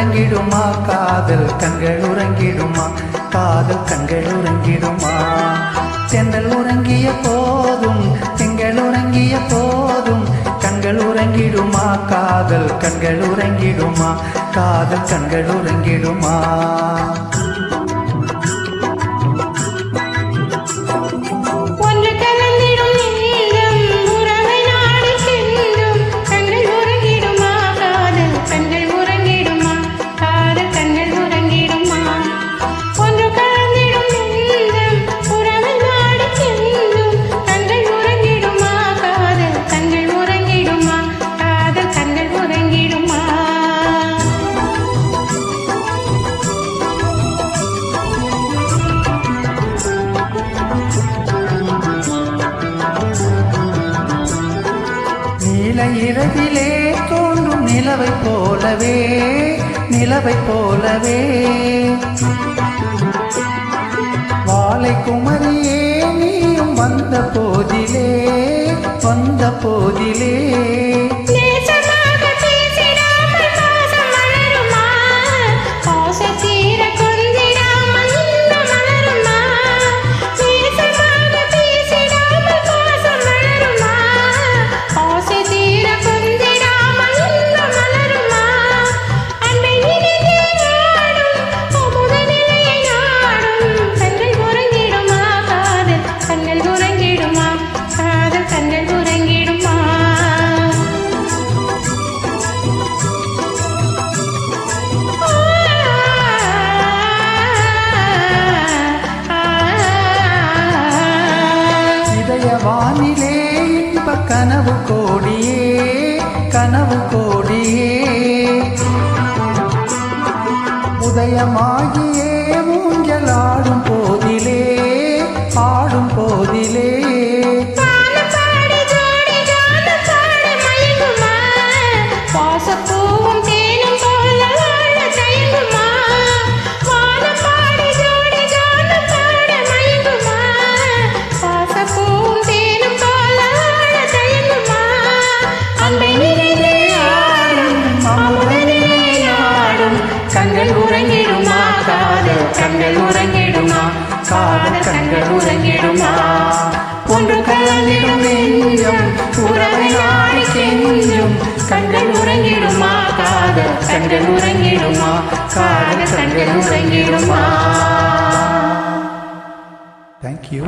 உறங்கிடுமா காதல் கண்கள் உறங்கிடுமா காதல் கண்கள் உறங்கிடுமா தென்றல் உறங்கிய போதும் திங்கள் உறங்கிய போதும் கண்கள் உறங்கிடுமா காதல் கண்கள் உறங்கிடுமா காதல் கண்கள் உறங்கிடுமா இரவிலே தோன்றும் நிலவைப் போலவே நிலவைப் போலவே வாலை குமரியே நீயும் வந்த போதிலே வந்த போதிலே வானிலே இன்ப கனவு கோடியே கனவு கோடியே உதயமாகியே ஊஞ்சலாடும் போதிலே ஆடும் போதிலே கண்கள் உறங்கிடுமா காதல் கண்கள் உறங்கிடுமா காதல் கண்கள் உறங்கிடுமா ஒன்று கலந்திடும் நெஞ்சம் உறவை நாடி கெஞ்சும் கண்கள் உறங்கிடுமா காதல் கண்கள் உறங்கிடுமா காதல் கண்கள் உறங்கிடுமா. Thank you.